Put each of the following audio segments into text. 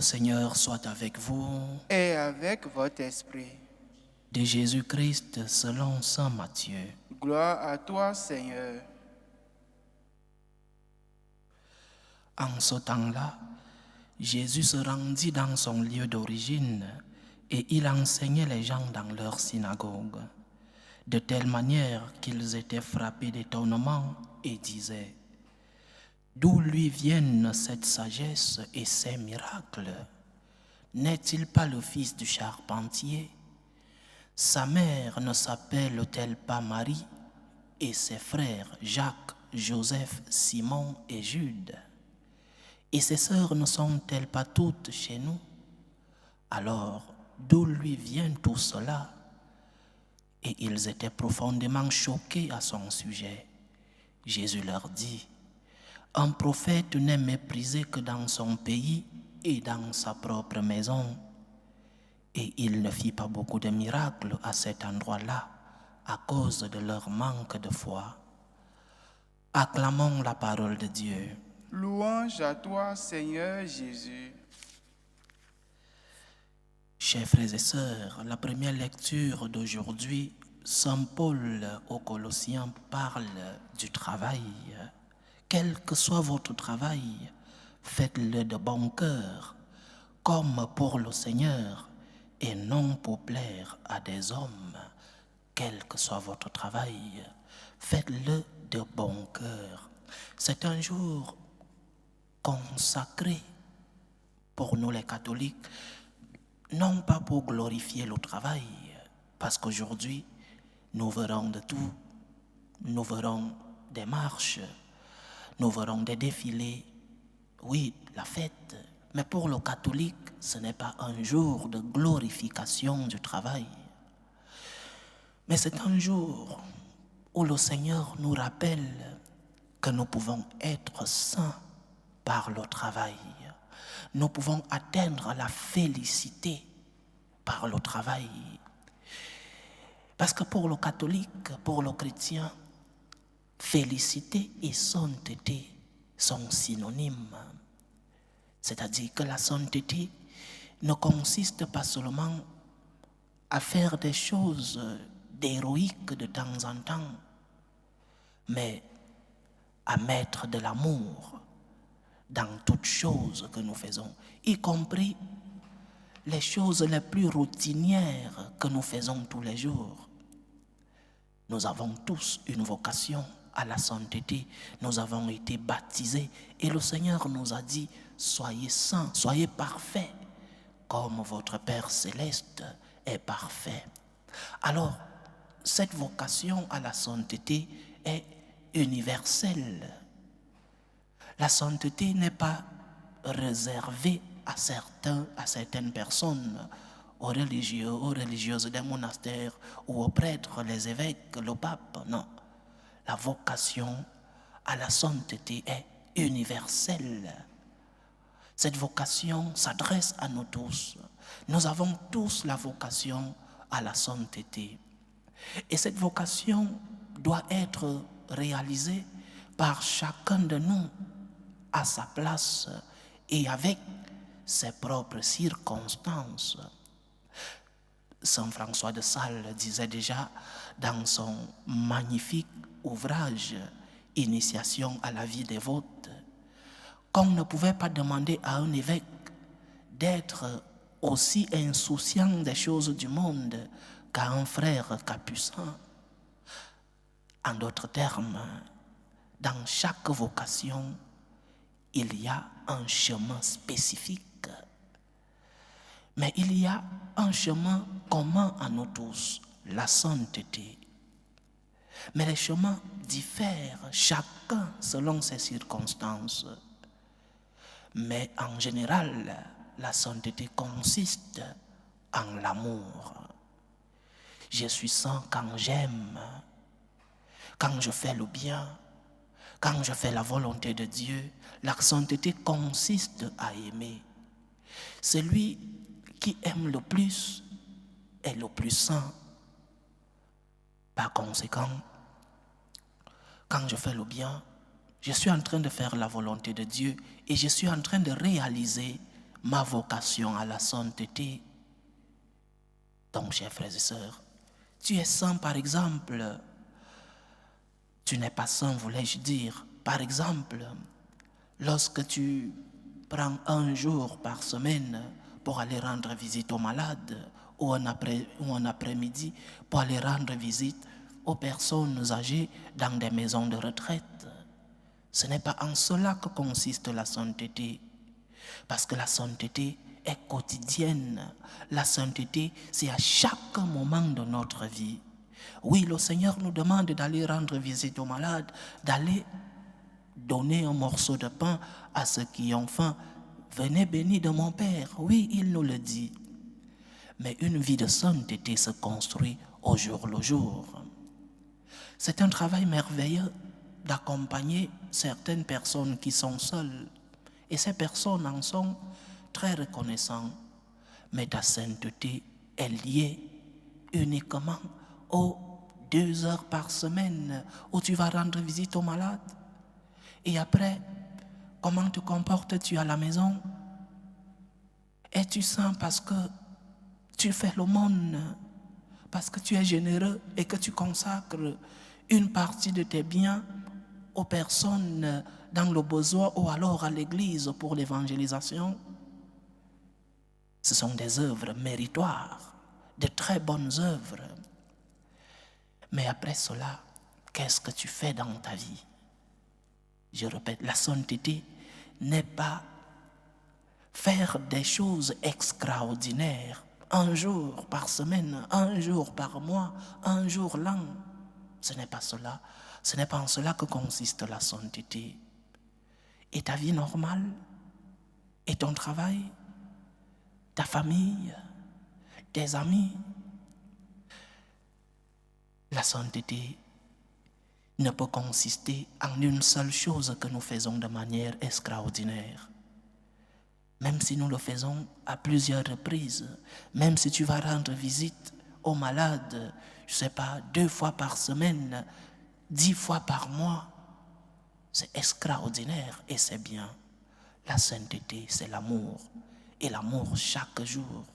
Le Seigneur soit avec vous. Et avec votre esprit. De Jésus-Christ selon saint Matthieu. Gloire à toi, Seigneur. En ce temps-là, Jésus se rendit dans son lieu d'origine et il enseignait les gens dans leur synagogue, de telle manière qu'ils étaient frappés d'étonnement et disaient: d'où lui viennent cette sagesse et ces miracles? N'est-il pas le fils du charpentier? Sa mère ne s'appelle-t-elle pas Marie et ses frères Jacques, Joseph, Simon et Jude? Et ses sœurs ne sont-elles pas toutes chez nous? Alors, d'où lui vient tout cela? Et ils étaient profondément choqués à son sujet. Jésus leur dit: un prophète n'est méprisé que dans son pays et dans sa propre maison. Et il ne fit pas beaucoup de miracles à cet endroit-là à cause de leur manque de foi. Acclamons la parole de Dieu. Louange à toi, Seigneur Jésus. Chers frères et sœurs, la première lecture d'aujourd'hui, Saint Paul aux Colossiens parle du travail. Quel que soit votre travail, faites-le de bon cœur, comme pour le Seigneur, et non pour plaire à des hommes. Quel que soit votre travail, faites-le de bon cœur. C'est un jour consacré pour nous les catholiques, non pas pour glorifier le travail, parce qu'aujourd'hui, nous verrons de tout. Nous verrons des marches, nous verrons des défilés, oui, la fête. Mais pour le catholique, ce n'est pas un jour de glorification du travail. Mais c'est un jour où le Seigneur nous rappelle que nous pouvons être saints par le travail. Nous pouvons atteindre la félicité par le travail. Parce que pour le catholique, pour le chrétien, félicité et sainteté sont synonymes. C'est-à-dire que la sainteté ne consiste pas seulement à faire des choses d'héroïques de temps en temps, mais à mettre de l'amour dans toutes choses que nous faisons, y compris les choses les plus routinières que nous faisons tous les jours. Nous avons tous une vocation à la sainteté. Nous avons été baptisés et le Seigneur nous a dit: soyez saints, soyez parfaits, comme votre Père céleste est parfait. Alors, cette vocation à la sainteté est universelle. La sainteté n'est pas réservée à certaines personnes, aux religieux, aux religieuses des monastères ou aux prêtres, les évêques, le pape. Non. La vocation à la sainteté est universelle. Cette vocation s'adresse à nous tous. Nous avons tous la vocation à la sainteté. Et cette vocation doit être réalisée par chacun de nous à sa place et avec ses propres circonstances. Saint François de Sales disait déjà dans son magnifique ouvrage « Initiation à la vie dévote » qu'on ne pouvait pas demander à un évêque d'être aussi insouciant des choses du monde qu'à un frère capucin. En d'autres termes, dans chaque vocation, il y a un chemin spécifique. Mais il y a un chemin commun à nous tous, la sainteté. Mais les chemins diffèrent, chacun selon ses circonstances. Mais en général, la sainteté consiste en l'amour. Je suis saint quand j'aime, quand je fais le bien, quand je fais la volonté de Dieu. La sainteté consiste à aimer. Celui qui aime le plus est le plus saint. Par conséquent, quand je fais le bien, je suis en train de faire la volonté de Dieu et je suis en train de réaliser ma vocation à la sainteté. Donc, chers frères et sœurs, tu es saint par exemple, tu n'es pas saint, voulais-je dire. Par exemple, lorsque tu prends un jour par semaine pour aller rendre visite aux malades ou un après-midi pour aller rendre visite aux personnes âgées dans des maisons de retraite. Ce n'est pas en cela que consiste la sainteté, parce que la sainteté est quotidienne. La sainteté, c'est à chaque moment de notre vie. Oui, le Seigneur nous demande d'aller rendre visite aux malades, d'aller donner un morceau de pain à ceux qui ont faim. Venez bénis de mon Père. Oui, il nous le dit. Mais une vie de sainteté se construit au jour le jour. C'est un travail merveilleux d'accompagner certaines personnes qui sont seules. Et ces personnes en sont très reconnaissantes. Mais ta sainteté est liée uniquement aux 2 heures par semaine où tu vas rendre visite aux malades. Et après, comment te comportes-tu à la maison? Es-tu saint parce que tu fais l'aumône, parce que tu es généreux et que tu consacres une partie de tes biens aux personnes dans le besoin ou alors à l'église pour l'évangélisation? Ce sont des œuvres méritoires, de très bonnes œuvres. Mais après cela, qu'est-ce que tu fais dans ta vie? Je répète, la sainteté n'est pas faire des choses extraordinaires, un jour par semaine, un jour par mois, un jour l'an. Ce n'est pas cela. Ce n'est pas en cela que consiste la sainteté. Et ta vie normale, et ton travail, ta famille, tes amis. La sainteté ne peut consister en une seule chose que nous faisons de manière extraordinaire. Même si nous le faisons à plusieurs reprises, même si tu vas rendre visite aux malades, je ne sais pas, 2 fois par semaine, 10 fois par mois, c'est extraordinaire et c'est bien. La sainteté, c'est l'amour, et l'amour chaque jour.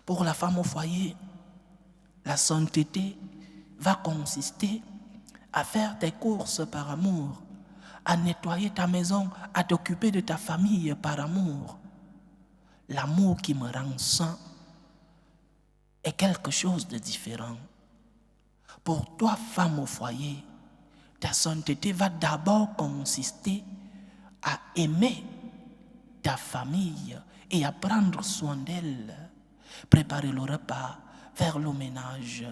Pour la femme au foyer, la sainteté va consister à faire tes courses par amour, à nettoyer ta maison, à t'occuper de ta famille par amour. L'amour qui me rend saint est quelque chose de différent. Pour toi, femme au foyer, ta sainteté va d'abord consister à aimer ta famille et à prendre soin d'elle, préparer le repas, faire le ménage,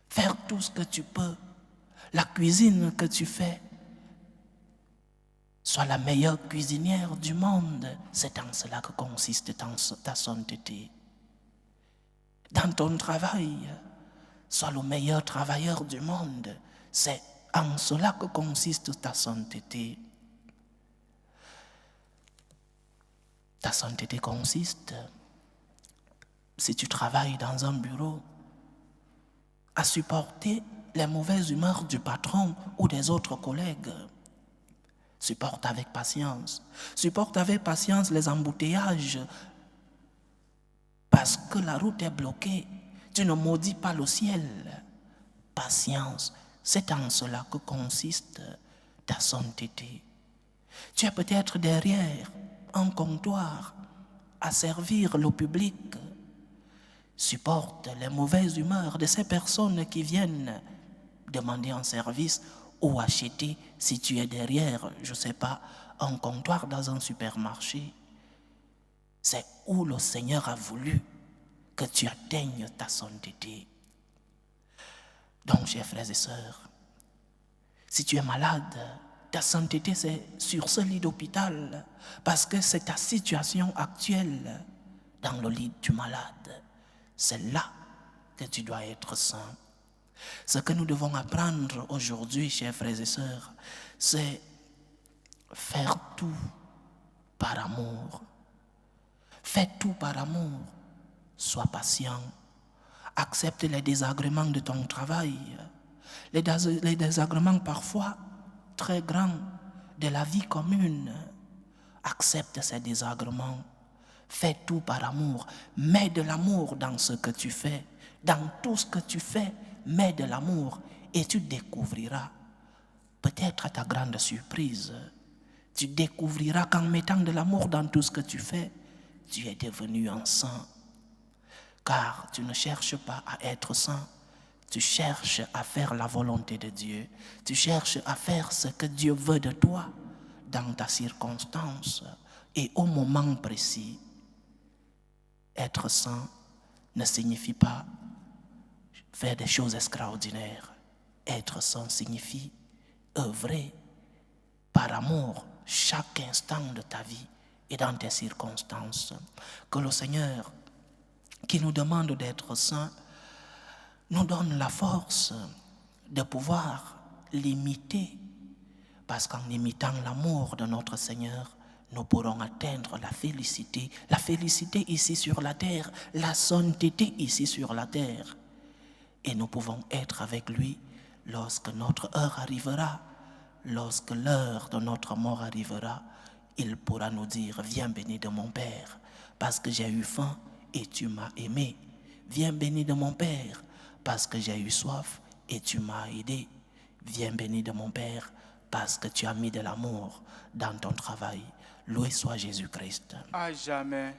faire tout ce que tu peux, la cuisine que tu fais. Sois la meilleure cuisinière du monde. C'est en cela que consiste ta sainteté. Dans ton travail, sois le meilleur travailleur du monde. C'est en cela que consiste ta sainteté. Ta sainteté consiste, si tu travailles dans un bureau, à supporter les mauvaises humeurs du patron ou des autres collègues. Supporte avec patience. Supporte avec patience les embouteillages. Parce que la route est bloquée, tu ne maudis pas le ciel. Patience, c'est en cela que consiste ta sainteté. Tu es peut-être derrière un comptoir à servir le public. Supporte les mauvaises humeurs de ces personnes qui viennent demander un service ou acheter, si tu es derrière, je ne sais pas, un comptoir dans un supermarché. C'est où le Seigneur a voulu que tu atteignes ta sainteté. Donc, chers frères et sœurs, si tu es malade, ta sainteté c'est sur ce lit d'hôpital, parce que c'est ta situation actuelle dans le lit du malade. C'est là que tu dois être saint. Ce que nous devons apprendre aujourd'hui, chers frères et sœurs, c'est faire tout par amour. Fais tout par amour. Sois patient. Accepte les désagréments de ton travail. Les désagréments parfois très grands de la vie commune. accepte ces désagréments. Fais tout par amour. Mets de l'amour dans ce que tu fais. Dans tout ce que tu fais, mets de l'amour et tu découvriras. Peut-être à ta grande surprise, tu découvriras qu'en mettant de l'amour dans tout ce que tu fais, tu es devenu un saint. Car tu ne cherches pas à être saint, tu cherches à faire la volonté de Dieu. Tu cherches à faire ce que Dieu veut de toi dans ta circonstance et au moment précis. Être saint ne signifie pas faire des choses extraordinaires. Être saint signifie œuvrer par amour chaque instant de ta vie et dans tes circonstances. Que le Seigneur, qui nous demande d'être saints, nous donne la force de pouvoir l'imiter. Parce qu'en imitant l'amour de notre Seigneur, nous pourrons atteindre la félicité. La félicité ici sur la terre, la sainteté ici sur la terre. Et nous pouvons être avec lui lorsque notre heure arrivera. Lorsque l'heure de notre mort arrivera, il pourra nous dire, viens béni de mon Père, parce que j'ai eu faim et tu m'as aimé. Viens béni de mon Père, parce que j'ai eu soif et tu m'as aidé. Viens béni de mon Père, parce que tu as mis de l'amour dans ton travail. Loué soit Jésus-Christ. À jamais.